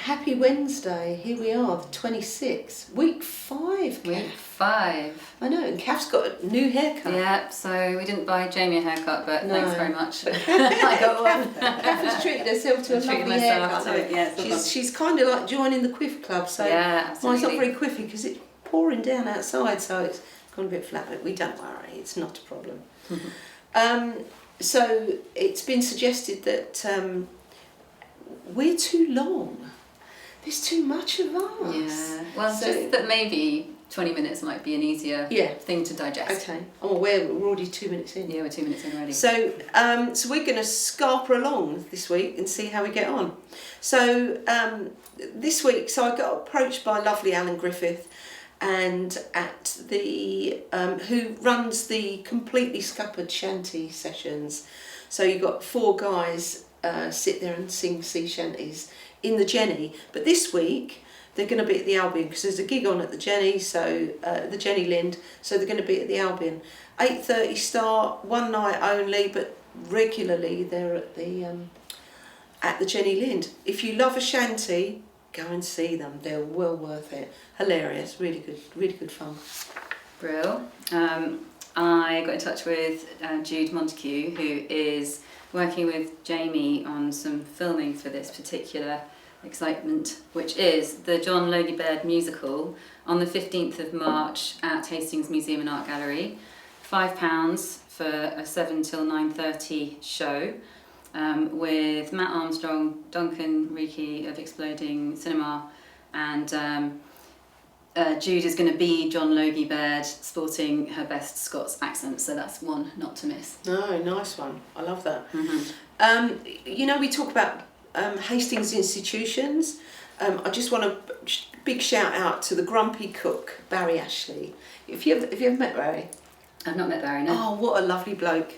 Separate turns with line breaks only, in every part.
Happy Wednesday. Here we are, the 26th. Week 5, Kath.
Week 5.
I know, and Kath's got a new haircut.
Yeah, so we didn't buy Jamie a haircut, but thanks very much.
But
I got one.
Kath has treated herself to a lovely haircut.
Yeah,
she's kind of like joining the quiff club, so
yeah, absolutely.
mine's not very quiffy because it's pouring down outside, so it's gone a bit flat, but we don't worry, it's not a problem. So it's been suggested that we're too long. There's too much of us.
Yeah, well, so, just that maybe 20 minutes might be an easier thing to digest.
Okay. I'm aware we're already 2 minutes in.
Yeah, we're 2 minutes in already.
So, so we're going to scarper along this week and see how we get on. So, this week, I got approached by lovely Alan Griffith, and at the who runs the Completely Scuppered Shanty sessions. So you've got 4 guys sit there and sing sea shanties in the Jenny, but this week they're going to be at the Albion because there's a gig on at the Jenny, so the Jenny Lind, so they're going to be at the Albion. 8:30 start, one night only, but regularly they're at the Jenny Lind. If you love a shanty, go and see them. They're well worth it. Hilarious, really good fun.
Brill. I got in touch with Jude Montague, who is working with Jamie on some filming for this particular excitement, which is the John Logie Baird musical on the 15th of March at Hastings Museum and Art Gallery. £5 for a 7 till 9:30 show with Matt Armstrong, Duncan Reiki of Exploding Cinema, and Jude is going to be John Logie Baird sporting her best Scots accent, so that's one not to miss.
Oh, nice one. I love that. You know, we talk about Hastings institutions. I just want a big shout out to the grumpy cook, Barry Ashley. Have you ever met Barry?
I've not met Barry, no.
Oh, what a lovely bloke.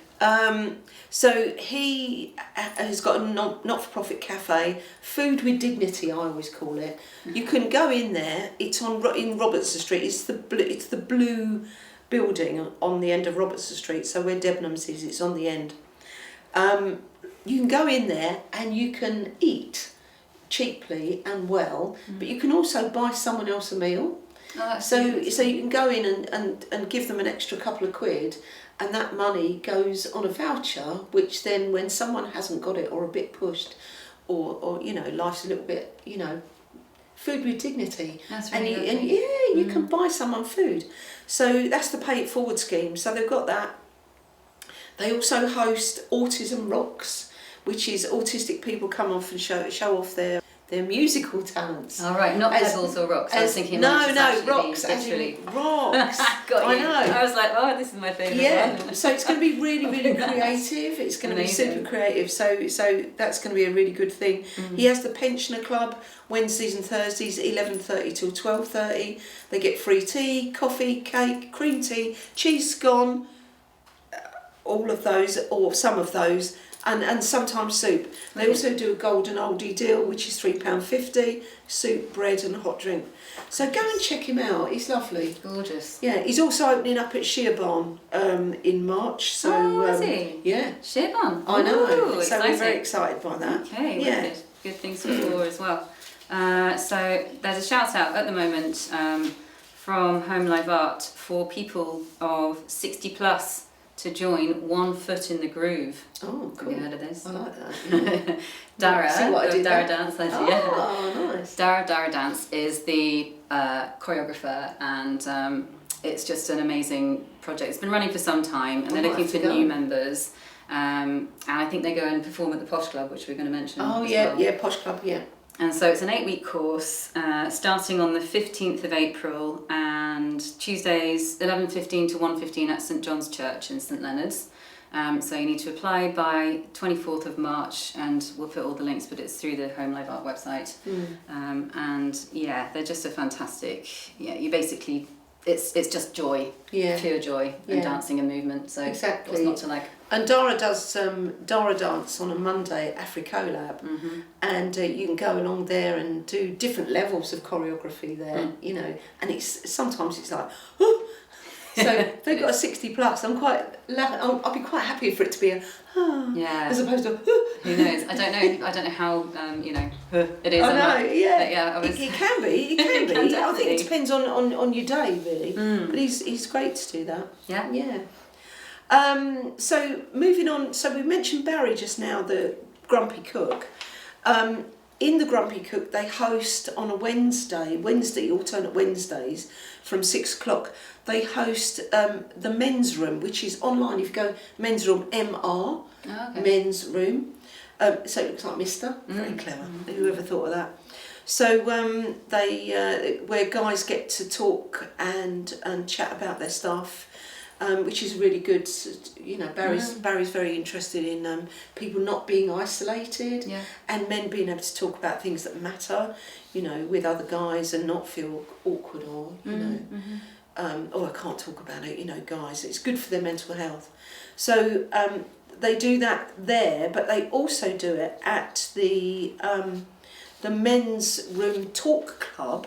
So he has got a not-for-profit cafe, Food with Dignity, I always call it. You can go in there. It's in Robertson Street. It's the blue building on the end of Robertson Street. So where Debenhams is, it's on the end. You can go in there and you can eat cheaply and well, but you can also buy someone else a meal.
Oh,
so you can go in and give them an extra couple of quid, and that money goes on a voucher, which then when someone hasn't got it or a bit pushed or you know, life's a little bit, you know, Food with Dignity.
That's really
and you can buy someone food. So that's the Pay It Forward scheme. So they've got that. They also host Autism Rocks, which is autistic people come off and show off their musical talents.
All right, not pebbles or rocks. I was thinking
rocks, actually rocks.
Got you.
I know.
I was like, oh, this is my favourite one.
Yeah, so it's going to be really creative. It's going to be super creative. So that's going to be a really good thing. He has the Pensioner Club Wednesdays and Thursdays, 11:30 till 12:30. They get free tea, coffee, cake, cream tea, cheese scone, all of those or some of those. And sometimes soup. They also do a golden oldie deal, which is £3.50, soup, bread and hot drink. So go and check him out, he's lovely.
Gorgeous.
Yeah, he's also opening up at Shearbarn in March. So,
is he?
Yeah.
Shearbarn?
I know, so
exciting.
we're very excited by that.
Okay,
yeah.
Good things to explore as well. So there's a shout out at the moment from Home Live Art for people of 60 plus to join One Foot in the Groove.
Oh, cool.
Have you heard of this?
I like that. Yeah.
Dara,
See what I did
Dara
there?
Dance.
Oh, nice.
Dara Dance is the choreographer, and it's just an amazing project. It's been running for some time, and they're looking for new members. And I think they go and perform at the Posh Club, which we're going to mention.
Oh,
as
yeah,
well.
yeah, Posh Club, yeah.
And so it's an 8-week course starting on the 15th of April and Tuesdays 11:15 to 1:15 at St John's Church in St Leonards. So you need to apply by 24th of March, and we'll put all the links, but it's through the Home Live Art website. And yeah, they're just a fantastic, you basically, it's just joy, pure joy and dancing and movement. So
exactly.
What's not to like?
And Dara does Dara Dance on a Monday at AfriColab, and you can go along there and do different levels of choreography there, you know, and sometimes it's like, oh, So they've got a 60 plus. I'll be quite happy for it to be a as opposed to
who knows? I don't know how it is.
I know,
yeah.
It can be. It can be. I think it depends on your day really. But he's great to do that.
Yeah.
Yeah. So moving on. So we mentioned Barry just now, the Grumpy Cook. In the Grumpy Cook, they host on a alternate Wednesdays from 6 o'clock. They host the men's room, which is online. If you go men's room, MR, men's room. So it looks like Mr. Very clever. Whoever thought of that? So they where guys get to talk and chat about their stuff. Which is really good. Barry's very interested in people not being isolated, and men being able to talk about things that matter, with other guys and not feel awkward or I can't talk about it, guys. It's good for their mental health. So they do that there, but they also do it at the men's room talk club.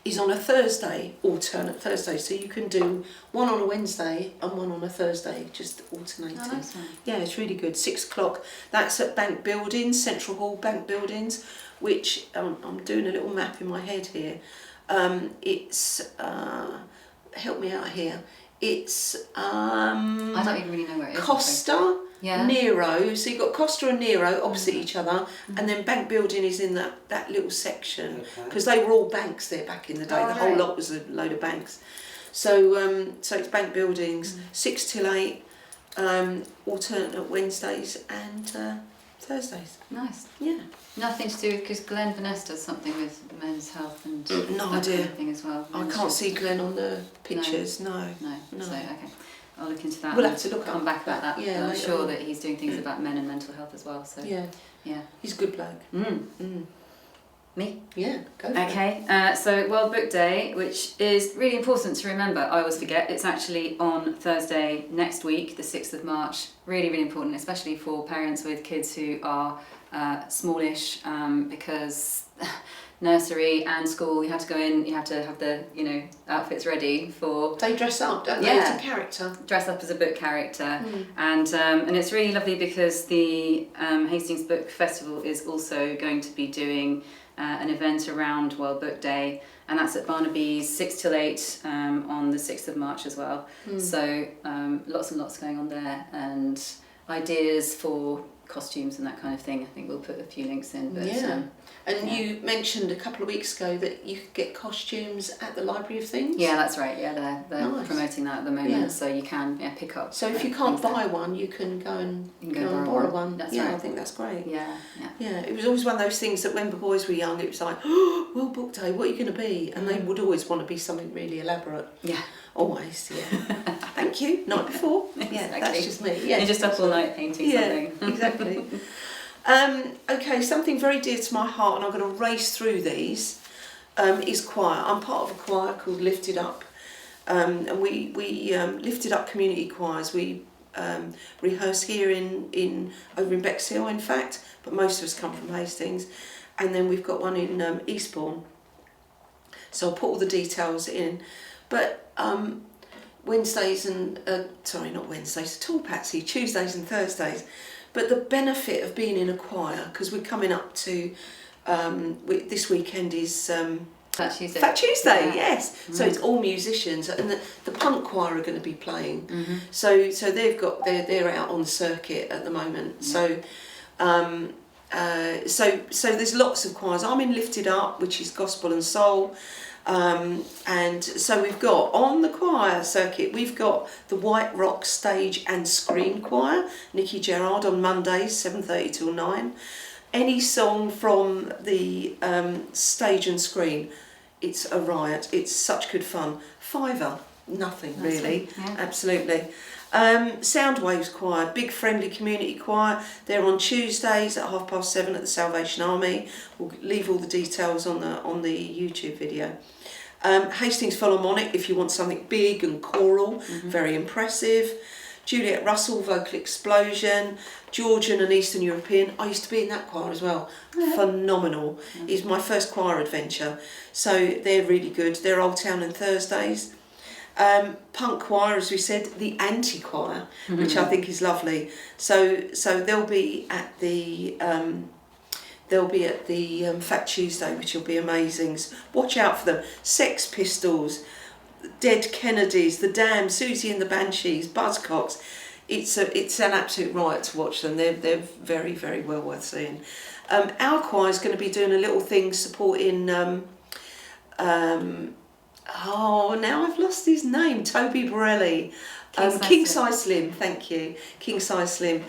Is on a Thursday, alternate Thursday, so you can do one on a Wednesday and one on a Thursday, just alternating.
Oh, that's nice.
Yeah, it's really good. 6 o'clock. That's at Bank Buildings, Central Hall Bank Buildings, which I'm doing a little map in my head here. It's help me out here. It's
I don't even really know where it is.
Costa. Nero, so you've got Costa and Nero opposite each other, and then Bank Building is in that little section, because they were all banks there back in the day. The whole lot was a load of banks. So it's Bank Buildings, 6 till 8, alternate Wednesdays and Thursdays.
Nice.
Yeah.
Nothing to do with, because Glenn Vanessa does something with men's health and
no
that
idea.
kind of thing as well.
I can't see Glenn on the pictures. No.
So okay. I'll look into that.
We'll have to look
come back about that.
Yeah,
I'm sure that he's doing things about men and mental health as well. So
yeah, he's a good bloke.
Me?
Yeah, go for it.
Okay, so World Book Day, which is really important to remember. I always forget. It's actually on Thursday next week, the 6th of March. Really, really important, especially for parents with kids who are smallish, because nursery and school, you have to go in, you have to have the outfits ready for.
They dress up, don't they? It's a character.
Dress up as a book character, and it's really lovely because the Hastings Book Festival is also going to be doing an event around World Book Day, and that's at Barnaby's 6 till 8 on the 6th of March as well. So lots and lots going on there, and ideas for costumes and that kind of thing. I think we'll put a few links in. But, you mentioned a couple of weeks ago that you could get costumes at the Library of Things. Yeah, that's right. Yeah, they're
nice.
Promoting that at the moment, so you can pick up.
So if you can't buy one, you can go and borrow one.
That's
right.
I
think that's great.
Yeah.
It was always one of those things that when the boys were young, it was like, oh, World Book Day, what are you going to be? And they would always want to be something really elaborate.
Yeah.
Always, yeah. Thank you. Night before.
Exactly.
Yeah, that's just me. Yeah.
You're just up all night painting something.
Exactly. Okay, something very dear to my heart, and I'm going to race through these, is choir. I'm part of a choir called Lifted Up, and we Lifted Up community choirs. We rehearse here over in Bexhill, in fact, but most of us come from Hastings, and then we've got one in Eastbourne. So I'll put all the details in, but Wednesdays and not Wednesdays at all, Patsy. Tuesdays and Thursdays. But the benefit of being in a choir, because we're coming up to this weekend is
Fat Tuesday.
Fat Tuesday, yes. So it's all musicians, and the punk choir are going to be playing. So they're out on the circuit at the moment. So there's lots of choirs. I'm in Lifted Up, which is gospel and soul. And so we've got on the choir circuit, we've got the White Rock Stage and Screen Choir, Nikki Gerard on Mondays 7:30 till 9. Any song from the stage and screen, it's a riot. It's such good fun. £5, nothing really, absolutely. Soundwaves Choir, big friendly community choir. They're on Tuesdays at 7:30 at the Salvation Army. We'll leave all the details on the YouTube video. Hastings Philharmonic, if you want something big and choral, very impressive. Juliet Russell, Vocal Explosion. Georgian and Eastern European. I used to be in that choir as well. Phenomenal. It's my first choir adventure. So they're really good. They're Old Town on Thursdays. Punk choir, as we said, the anti-choir, which I think is lovely. So they'll be at the Fat Tuesday, which will be amazing. Watch out for them. Sex Pistols, Dead Kennedys, The Damned, Susie and the Banshees, Buzzcocks. It's an absolute riot to watch them. They're very, very well worth seeing. Our choir is going to be doing a little thing supporting. Now I've lost his name. Toby Borelli. King Size Slim. Thank you, King Size Slim.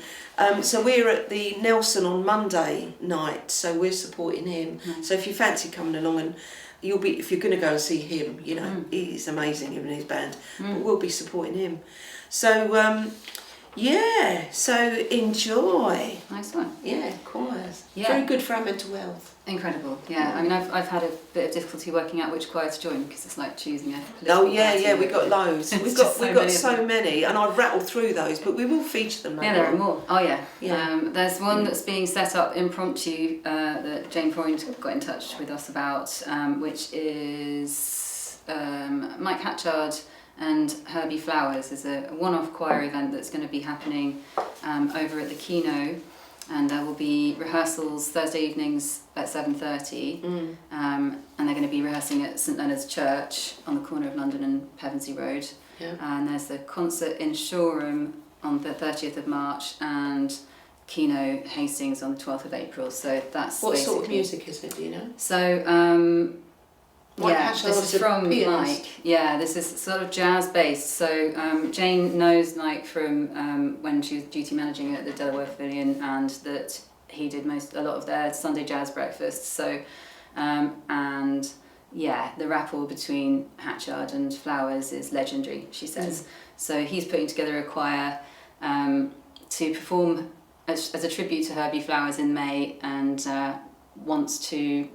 So we're at the Nelson on Monday night. So we're supporting him. So if you fancy coming along, and if you're going to go and see him, he's amazing, him and his band. But we'll be supporting him. So. So enjoy.
Nice one.
Yeah, choirs.
Yeah.
Very good for our mental health.
Incredible. Yeah. I mean, I've had a bit of difficulty working out which choir to join because it's like choosing a.
We got loads. We've got so many, and I've rattled through those, but we will feature them.
Yeah, there are more. Oh yeah.
Yeah.
There's one that's being set up impromptu that Jane Freund got in touch with us about, which is Mike Hatchard and Herbie Flowers is a one-off choir event that's going to be happening over at the Kino, and there will be rehearsals Thursday evenings at 7:30, and they're going to be rehearsing at St Leonards Church on the corner of London and Pevensey Road.
Yeah.
And there's the concert in Shoreham on the 30th of March and Kino Hastings on the 12th of April. So that's
what sort of music is it? Do you know?
So. This is from
pianist.
Mike. Yeah, this is sort of jazz based. So Jane knows Mike from when she was duty managing at the Delaware Pavilion, and that he did a lot of their Sunday jazz breakfasts. So the rapport between Hatchard and Flowers is legendary, she says. So he's putting together a choir to perform as a tribute to Herbie Flowers in May, and wants to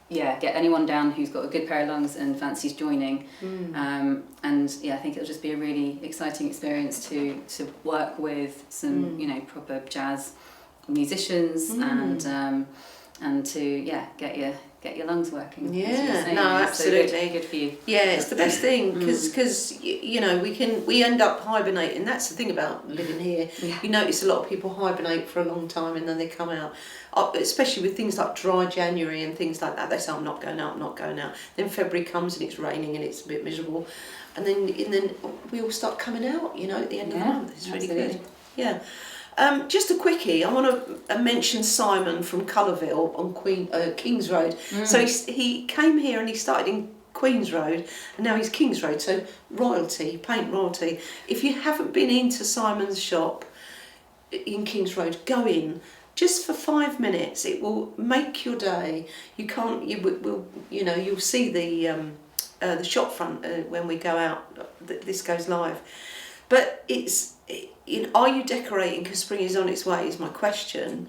get anyone down who's got a good pair of lungs and fancies joining. I think it'll just be a really exciting experience to work with some proper jazz musicians and to get your lungs working.
Absolutely.
So good for you.
Yeah, it's the best thing because we end up hibernating. That's the thing about living here.
Yeah.
You notice a lot of people hibernate for a long time and then they come out, especially with things like dry January and things like that. They say, I'm not going out. Then February comes and it's raining and it's a bit miserable, and then we all start coming out. At the end of the month, it's really good. Yeah. Just a quickie, I want to mention Simon from Cullerville on Kings Road. So he came here and he started in Queens Road, and now he's Kings Road, so paint royalty. If you haven't been into Simon's shop in Kings Road, go in. Just for 5 minutes, it will make your day. You'll see the shop front when we go out. This goes live, but are you decorating because spring is on its way is my question.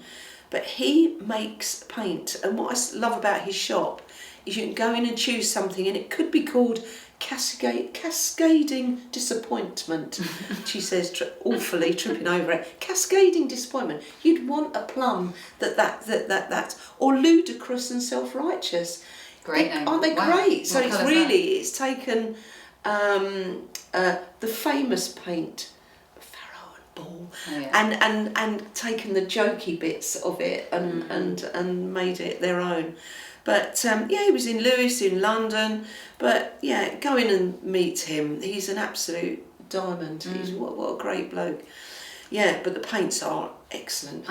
But he makes paint, and what I love about his shop is you can go in and choose something, and it could be called cascading disappointment. She says, awfully tripping over it. Cascading disappointment. You'd want a plum that or ludicrous and self-righteous.
Great name.
Aren't they great? So it's taken the famous paint and taken the jokey bits of it and made it their own. But he was in Lewes in London. But go in and meet him. He's an absolute diamond. He's what a great bloke. Yeah, but the paints are excellent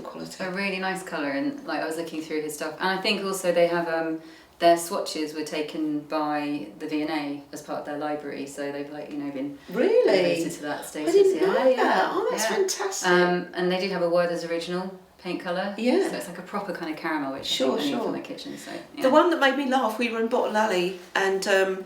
quality.
A really nice colour, and I was looking through his stuff, and I think also they have their swatches were taken by the V&A as part of their library, so they've been
really
elevated to that status.
I didn't know that. Oh, that's fantastic.
And they do have a Werther's Original paint colour.
Yeah.
So it's like a proper kind of caramel, which
sure.
I need for my kitchen. So
the one that made me laugh, we were in Bottle Alley, and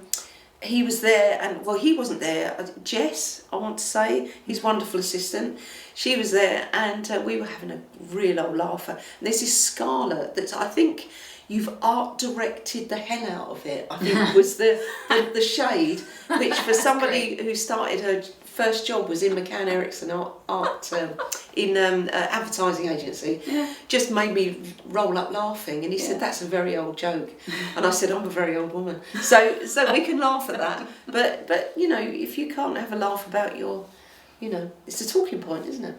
he was there, and he wasn't there. Jess, I want to say, his wonderful assistant, she was there, and we were having a real old laugher. And there's this scarlet that I think you've art directed the hell out of it. I think was the shade, which for somebody who started her first job was in McCann Erickson art advertising agency.
Yeah.
Just made me roll up laughing, and he said, "That's a very old joke," and I said, "I'm a very old woman." So we can laugh at that, but you know, if you can't have a laugh about your, you know, it's a talking point, isn't it?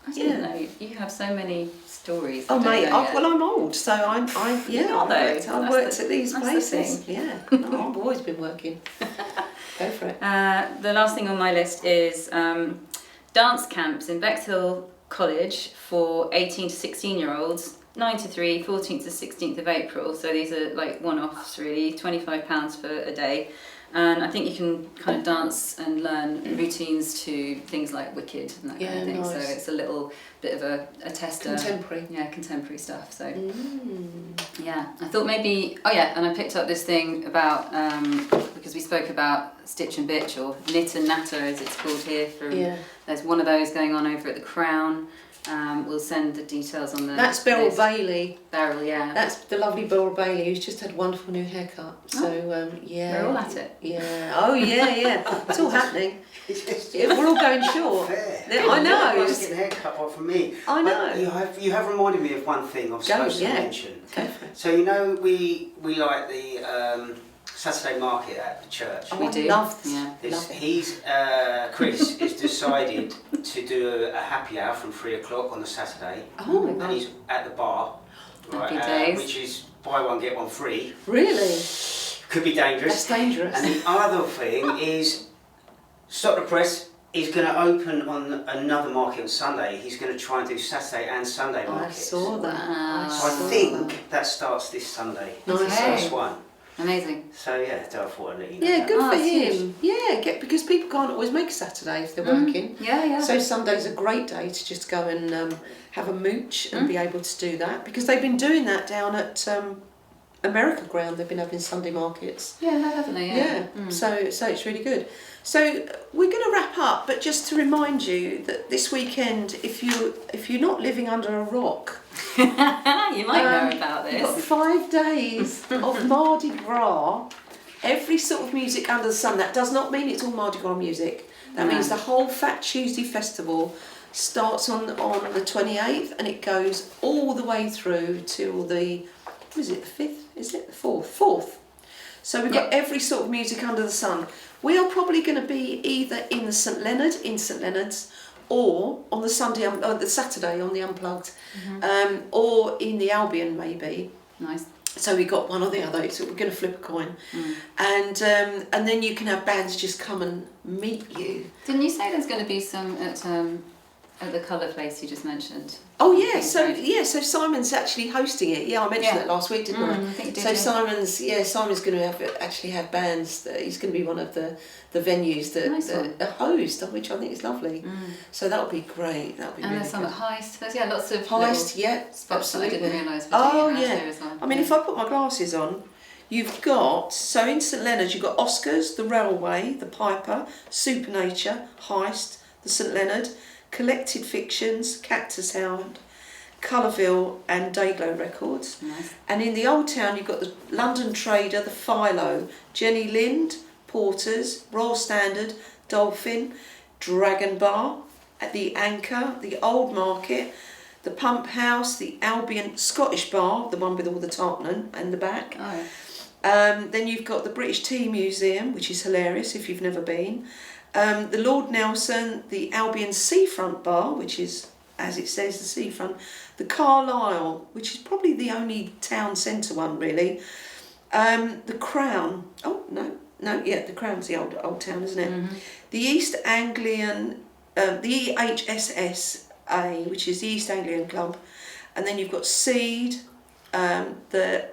I didn't know you have so many stories.
Oh mate, well I'm old, so I worked at these places. Yeah, I've always been working. Go for it.
The last thing on my list is dance camps in Bexhill College for 18 to 16-year-olds, 9 to 3, 14th to 16th of April. So these are like one-offs really, £25 for a day. And I think you can kind of dance and learn routines to things like Wicked and that kind of thing. Nice. So it's a little bit of a tester.
Contemporary.
Yeah, contemporary stuff. So yeah, I thought maybe, and I picked up this thing about, because we spoke about Stitch and Bitch, or Knit and Natter as it's called here. There's one of those going on over at the Crown. We'll send the details on the...
That's Beryl Bailey.
Beryl, yeah.
That's the lovely Beryl Bailey, who's just had a wonderful new haircut. So,
We're all at it.
Yeah. Oh, yeah. It's all happening. We're all going short. I know.
Everyone's getting a haircut apart from me.
I know.
But you have reminded me of one thing I was supposed to mention.
Go for it.
So, you know, we like the... Saturday market at the church.
Oh, we do. Love
this. Chris has decided to do a happy hour from 3 o'clock on the Saturday.
Oh my God.
And he's at the bar, which is buy one get one free.
Really?
Could be dangerous.
That's dangerous.
And the other thing is, Stop the Press is going to open on another market on Sunday. He's going to try and do Saturday and Sunday markets.
I saw that.
So I think that starts this Sunday.
Nice.
First one.
Amazing.
So I thought I'd let you know.
Yeah, good for him. Yeah, because people can't always make Saturday if they're working.
Yeah.
So Sunday's a great day to just go and have a mooch and be able to do that, because they've been doing that down at America Ground. They've been having Sunday markets.
Yeah, haven't they? Yeah.
So it's really good. So we're going to wrap up, but just to remind you that this weekend, if you're not living under a rock,
you might know about this.
You've got 5 days of Mardi Gras. Every sort of music under the sun. That does not mean it's all Mardi Gras music. That means the whole Fat Tuesday festival starts on the 28th and it goes all the way through till the 5th? Is it the 4th? 4th. So we've got every sort of music under the sun. We are probably going to be either in the St Leonards, or on the Saturday on the Unplugged, or in the Albion maybe.
Nice.
So we got one or the other. So we're going to flip a coin, and then you can have bands just come and meet you.
Didn't you say there's going to be some at the colour place you just mentioned?
Oh yeah, so Simon's actually hosting it. Yeah, I mentioned that last week, didn't I?
I think you did,
so Simon's going to have bands. He's going to be one of the venues that a host, which I think is lovely. So that'll be great. That'll be.
And
really
there's some
good.
at Heist. There's lots of
Heist.
spots that I didn't realise.
Oh yeah.
As well.
I mean, if I put my glasses on, you've got in St Leonards you've got Oscars, the Railway, the Piper, Supernature, Heist, the St Leonard, Collected Fictions, Cactus Hound, Colourville and Dayglow Records.
Nice.
And in the Old Town you've got the London Trader, the Philo, Jenny Lind, Porters, Royal Standard, Dolphin, Dragon Bar, at the Anchor, the Old Market, the Pump House, the Albion Scottish Bar, the one with all the tarpaulin and the back.
Oh.
Then you've got the British Tea Museum, which is hilarious if you've never been. The Lord Nelson, the Albion Seafront Bar, which is, as it says, the seafront. The Carlisle, which is probably the only town centre one really. The Crown. Oh no, the Crown's the old town, isn't it? The East Anglian, the EHSSA, which is the East Anglian Club, and then you've got Seed, the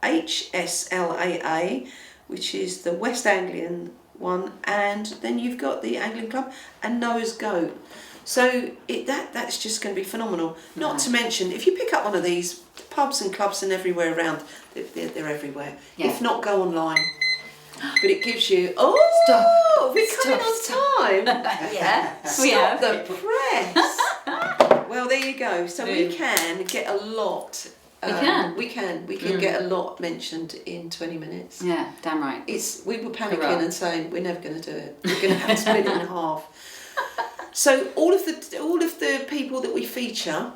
HSLAA, which is the West Anglian one, and then you've got the Anglian Club and Noah's Goat. So that's just going to be phenomenal. Not to mention, if you pick up one of these, pubs and clubs and everywhere around, they're everywhere. Yeah. If not, go online. But it gives you... we're coming on time.
Yeah,
Stop the press. Well, there you go. So we can get a lot We can get a lot mentioned in 20 minutes.
Yeah, damn right.
We were panicking
Hurrah.
and saying we're never going to do it. We're going to have to split it in half. So all of the people that we feature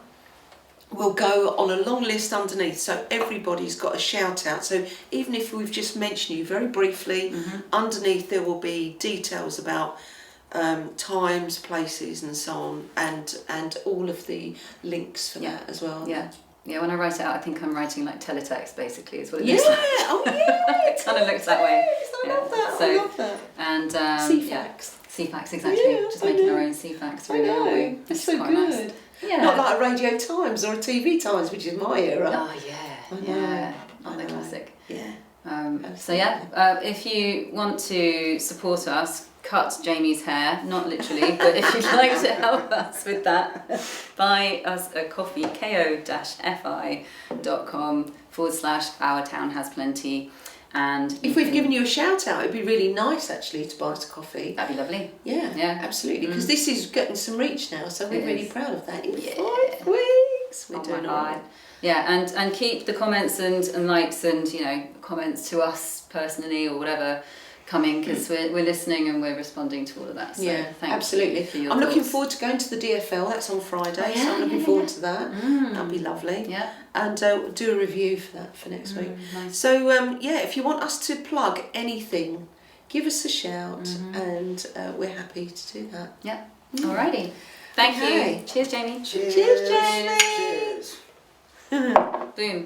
will go on a long list underneath. So everybody's got a shout out. So even if we've just mentioned you very briefly, underneath there will be details about times, places, and so on, and all of the links for that as well.
Yeah. Yeah, when I write it out, I think I'm writing like teletext, basically, is what it
Yeah,
looks like.
oh yeah.
It kind of looks that way.
I love that.
So,
I love that.
And
CFAX.
CFAX, exactly.
Yeah,
Just
I
making
know.
our own CFAX,
I
really,
know.
aren't we?
It's
It's
so
quite
good.
nice. Yeah.
Not like a Radio Times or a TV Times, which is my era.
Oh, yeah.
I know.
Yeah.
I
Not the
know.
classic.
Yeah.
So if you want to support us, cut Jamie's hair, not literally, but if you'd like to help us with that, buy us a coffee, ko-fi.com/Our Town Has Plenty. And
If we've given you a shout out, it'd be really nice actually to buy us a coffee.
that'd be lovely.
Yeah, absolutely. Because this is getting some reach now, so we're really proud of that. In 5 weeks, we're doing all right.
Yeah, and keep the comments and likes and comments to us personally or whatever coming, because we're listening and we're responding to all of that. So thank
absolutely.
you for your
I'm looking
thoughts.
forward to going to the DFL. That's on Friday, so I'm looking forward to that. That'll be lovely.
Yeah.
And do a review for that for next week.
Nice.
So if you want us to plug anything, give us a shout, and we're happy to do that.
Yeah. Alrighty. Thank
Okay.
you. Cheers, Jamie.
Cheers.
Cheers, Jamie.
Cheers.
Boom.